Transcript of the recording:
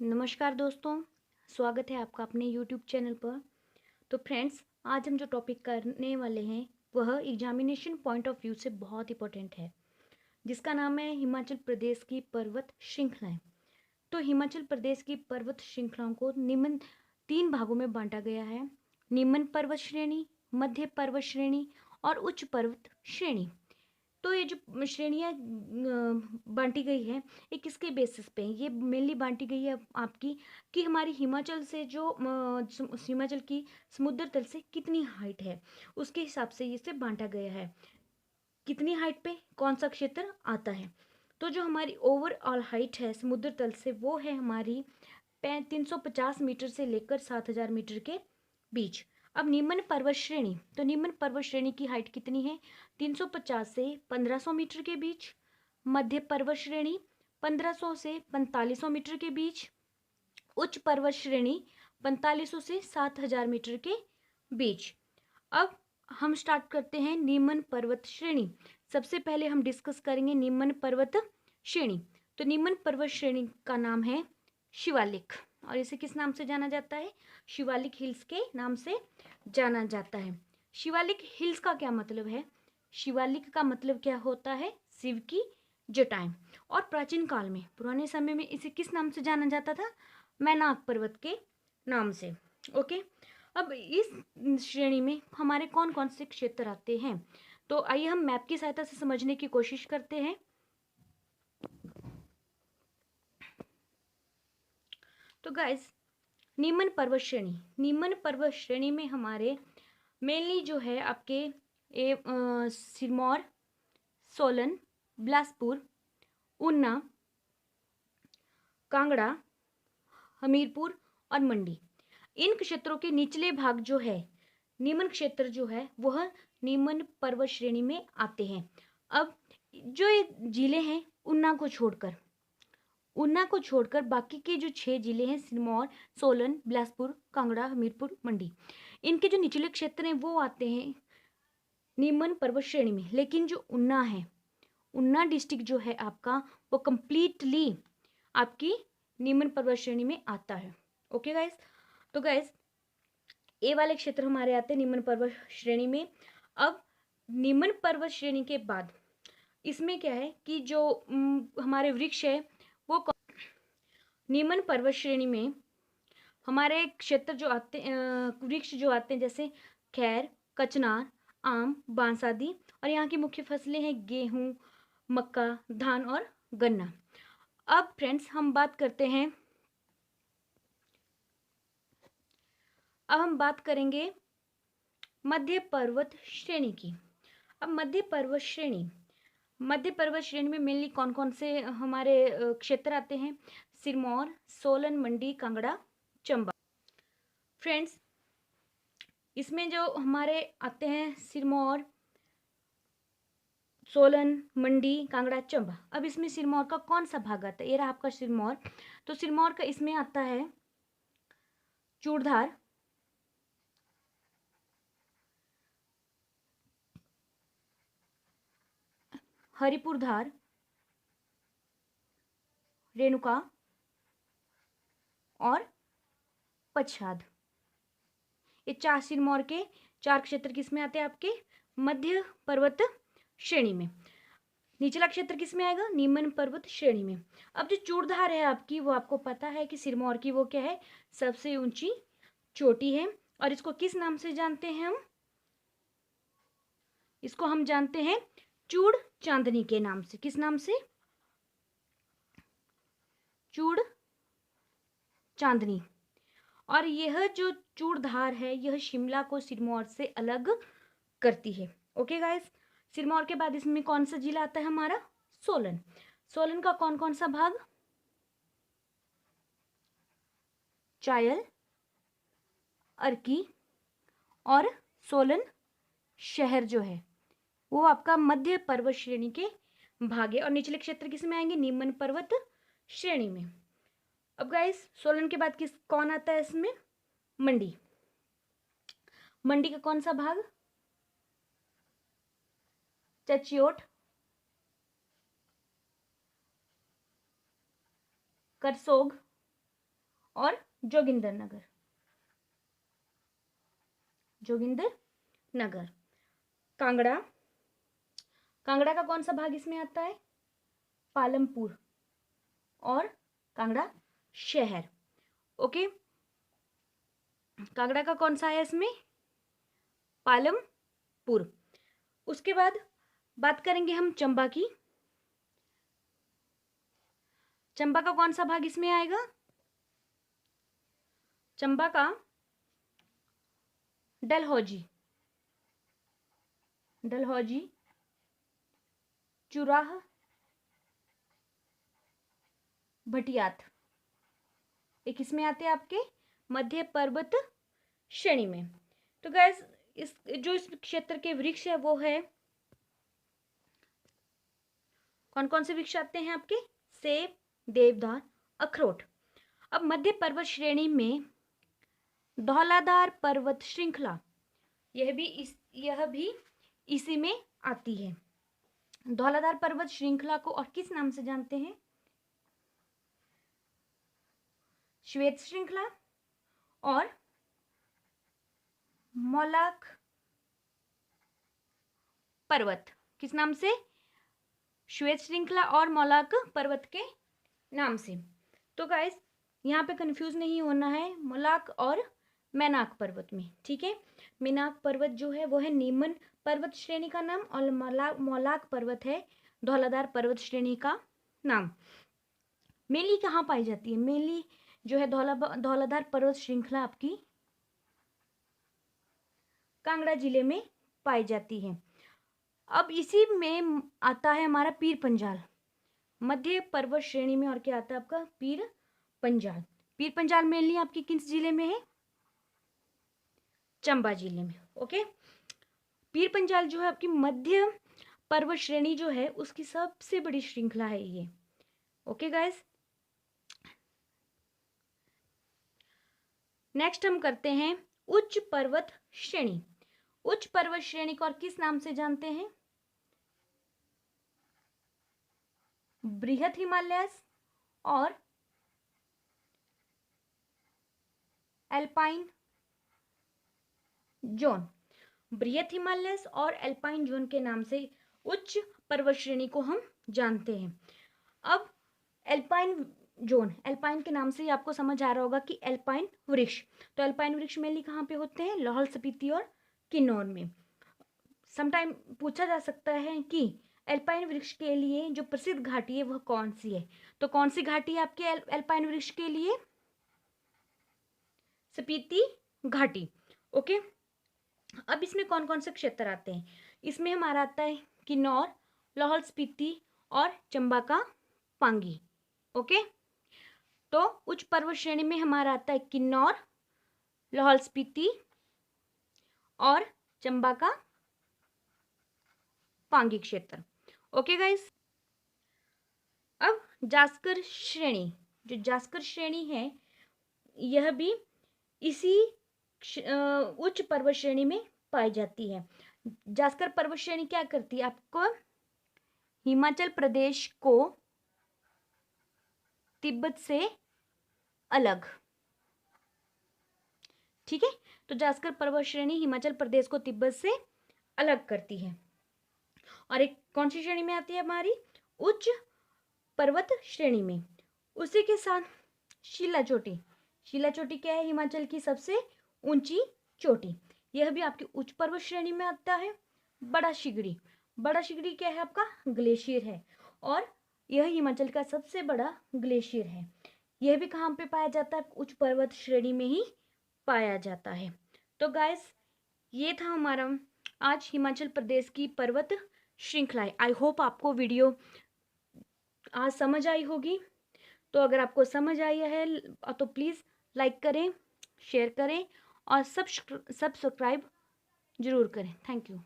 नमस्कार दोस्तों, स्वागत है आपका अपने यूट्यूब चैनल पर। तो फ्रेंड्स, आज हम जो टॉपिक करने वाले हैं वह एग्जामिनेशन पॉइंट ऑफ व्यू से बहुत इंपॉर्टेंट है, जिसका नाम है हिमाचल प्रदेश की पर्वत श्रृंखलाएं। तो हिमाचल प्रदेश की पर्वत श्रृंखलाओं को निम्न 3 भागों में बांटा गया है: निम्न पर्वत श्रेणी, मध्य पर्वत श्रेणी और उच्च पर्वत श्रेणी। तो ये जो श्रेणियाँ बांटी गई है, ये किसके बेसिस पे है? ये मेनली बांटी गई है आपकी कि हमारी हिमाचल से जो हिमाचल की समुद्र तल से कितनी हाइट है, उसके हिसाब से इसे बांटा गया है। कितनी हाइट पे कौन सा क्षेत्र आता है। तो जो हमारी ओवरऑल हाइट है समुद्र तल से, वो है हमारी 350 मीटर से लेकर 7,000 मीटर के बीच। अब निम्न पर्वत श्रेणी, तो निम्न पर्वत श्रेणी की हाइट कितनी है? 350 से 1500 मीटर के बीच। मध्य पर्वत श्रेणी 1500 से 4500 मीटर के बीच। उच्च पर्वत श्रेणी 4500 से 7,000 मीटर के बीच। अब हम स्टार्ट करते हैं निम्न पर्वत श्रेणी। सबसे पहले हम डिस्कस करेंगे निम्न पर्वत श्रेणी। तो निम्न पर्वत श्रेणी का नाम है शिवालिक, और इसे किस नाम से जाना जाता है? शिवालिक हिल्स के नाम से जाना जाता है। शिवालिक हिल्स का क्या मतलब है? शिवालिक का मतलब क्या होता है? शिव की जटाएं। और प्राचीन काल में, पुराने समय में इसे किस नाम से जाना जाता था? मैनाक पर्वत के नाम से। ओके। अब इस श्रेणी में हमारे कौन कौन से क्षेत्र आते हैं, तो आइए हम मैप की सहायता से समझने की कोशिश करते हैं। तो गाइस, निम्न पर्वत श्रेणी में हमारे मेनली जो है आपके सिरमौर, सोलन, बिलासपुर, ऊना, कांगड़ा, हमीरपुर और मंडी, इन क्षेत्रों के निचले भाग जो है, निम्न क्षेत्र जो है, वह निम्न पर्वत श्रेणी में आते हैं। अब जो ये जिले हैं, ऊना को छोड़कर बाकी के जो 6 जिले हैं, सिरमौर, सोलन, बिलासपुर, कांगड़ा, हमीरपुर, मंडी, इनके जो निचले क्षेत्र हैं वो आते हैं निम्न पर्वत श्रेणी में। लेकिन जो ऊना है, ऊना डिस्ट्रिक्ट जो है आपका, वो कंप्लीटली आपकी निम्न पर्वत श्रेणी में आता है। Okay guys. तो गाइस, ए वाले क्षेत्र हमारे आते हैं निम्न पर्वत श्रेणी में। अब निम्न पर्वत श्रेणी के बाद इसमें क्या है कि जो हमारे वृक्ष है वो निम्न पर्वत श्रेणी में हमारे क्षेत्र जो आते वृक्ष जो आते हैं, जैसे खैर, कचनार, आम, बांस आदि। और यहाँ की मुख्य फसलें हैं गेहूं, मक्का, धान और गन्ना। अब फ्रेंड्स, हम बात करेंगे मध्य पर्वत श्रेणी की। अब मध्य पर्वत श्रेणी में मेनली कौन कौन से हमारे क्षेत्र आते हैं? सिरमौर, सोलन, मंडी, कांगड़ा, चंबा। फ्रेंड्स, इसमें जो हमारे आते हैं सिरमौर, सोलन, मंडी, कांगड़ा, चंबा। अब इसमें सिरमौर का कौन सा भाग आता है? ये रहा आपका सिरमौर। तो सिरमौर का इसमें आता है चूड़धार, हरिपुरधार, रेणुका और पच्छाद। ये 4 सिरमौर के 4 क्षेत्र किसमें आते हैं? आपके मध्य पर्वत श्रेणी में। निचला क्षेत्र किसमें आएगा? निम्न पर्वत श्रेणी में। अब जो चूड़धार है आपकी, वो आपको पता है कि सिरमौर की वो क्या है? सबसे ऊंची चोटी है। और इसको किस नाम से जानते हैं हम? इसको हम जानते हैं चूड़ चांदनी के नाम से। किस नाम से? चूड़ चांदनी। और यह जो चूड़धार है, यह शिमला को सिरमौर से अलग करती है। Okay guys. सिरमौर के बाद इसमें कौन सा जिला आता है हमारा? सोलन। सोलन का कौन कौन सा भाग? चायल, अर्की और सोलन शहर जो है, वो आपका मध्य पर्वत श्रेणी के भाग है। और निचले क्षेत्र किसमें आएंगे? निम्न पर्वत श्रेणी में। अब गाइस, सोलन के बाद कौन आता है इसमें? मंडी। मंडी का कौन सा भाग? चचियोट, करसोग, और जोगिंदर नगर। जोगिंदर नगर। कांगड़ा, कांगड़ा का कौन सा भाग इसमें आता है? पालमपुर और कांगड़ा शहर। ओके, कांगड़ा का कौन सा है इसमें? पालमपुर। उसके बाद बात करेंगे हम चंबा की। चंबा का कौन सा भाग इसमें आएगा? चंबा का डलहौजी, डलहौजी, चुराह, भटियात, ये किसमें आते हैं? आपके मध्य पर्वत श्रेणी में। तो गैस इस क्षेत्र के वृक्ष है वो है, कौन कौन से वृक्ष आते हैं आपके? सेब, देवदार, अखरोट। अब मध्य पर्वत श्रेणी में धौलाधार पर्वत श्रृंखला, यह भी इसी में आती है। धौलाधार पर्वत श्रृंखला को और किस नाम से जानते हैं? श्वेत श्रृंखला और मौलाक पर्वत। किस नाम से? श्वेत श्रृंखला और मौलाक पर्वत के नाम से। तो गाइस यहाँ पे कंफ्यूज नहीं होना है मौलाक और मैनाक पर्वत में, ठीक है। मैनाक पर्वत जो है वो है नीमन पर्वत श्रेणी का नाम और मौलाक पर्वत है धौलाधार पर्वत श्रेणी का नाम। मेनली कहाँ पाई जाती है? मेनली जो है धौलाधार पर्वत श्रृंखला आपकी कांगड़ा जिले में पाई जाती है। अब इसी में आता है हमारा पीर पंजाल, मध्य पर्वत श्रेणी में। और क्या आता है आपका? पीर पंजाल। पीर पंजाल मेनली आपकी किस जिले में है? चंबा जिले में। ओके, पीर पंजाल जो है आपकी मध्य पर्वत श्रेणी जो है उसकी सबसे बड़ी श्रृंखला है ये। ओके गाइस, नेक्स्ट हम करते हैं उच्च पर्वत श्रेणी। उच्च पर्वत श्रेणी को और किस नाम से जानते हैं? बृहत हिमालयस और एल्पाइन जोन। बृहत हिमालयस और एल्पाइन जोन के नाम से उच्च पर्वत श्रेणी को हम जानते हैं। अब एल्पाइन जोन, एल्पाइन के नाम से ही आपको समझ आ रहा होगा कि एल्पाइन वृक्ष। तो एल्पाइन वृक्ष मेनली कहाँ पे होते हैं? लाहौल स्पीति और किन्नौर में। समटाइम पूछा जा सकता है कि एल्पाइन वृक्ष के लिए जो प्रसिद्ध घाटी है वह कौन सी है? तो कौन सी घाटी है आपके एल्पाइन वृक्ष के लिए? स्पीति घाटी। ओके, अब इसमें कौन कौन से क्षेत्र आते हैं? इसमें हमारा आता है किन्नौर, लाहौल स्पीति और चंबा का पांगी। ओके, तो उच्च पर्वत श्रेणी में हमारा आता है किन्नौर, लाहौल स्पीति और चंबा का पांगी क्षेत्र। ओके गाइस, अब जास्कर श्रेणी, जो जास्कर श्रेणी है यह भी इसी उच्च पर्वत श्रेणी में पाई जाती है। जास्कर पर्वत श्रेणी क्या करती है? आपको हिमाचल प्रदेश को तिब्बत से अलग, ठीक है। तो जास्कर पर्वत श्रेणी हिमाचल प्रदेश को तिब्बत से अलग करती है। और एक कौन सी श्रेणी में आती है? हमारी उच्च पर्वत श्रेणी में। उसी के साथ शिला चोटी। शिला चोटी क्या है? हिमाचल की सबसे ऊंची चोटी। यह भी आपकी उच्च पर्वत श्रेणी में आता है। बड़ा शिगड़ी, बड़ा शिगड़ी क्या है? आपका ग्लेशियर है और यह हिमाचल का सबसे बड़ा ग्लेशियर है। यह भी कहाँ पे पाया जाता है? उच्च पर्वत श्रेणी में ही पाया जाता है। तो गाइस ये था हमारा आज हिमाचल प्रदेश की पर्वत श्रृंखलाएं। आई होप आपको वीडियो आज समझ आई होगी। तो अगर आपको समझ आई है तो प्लीज़ लाइक करें, शेयर करें और सब्सक्राइब जरूर करें। Thank you.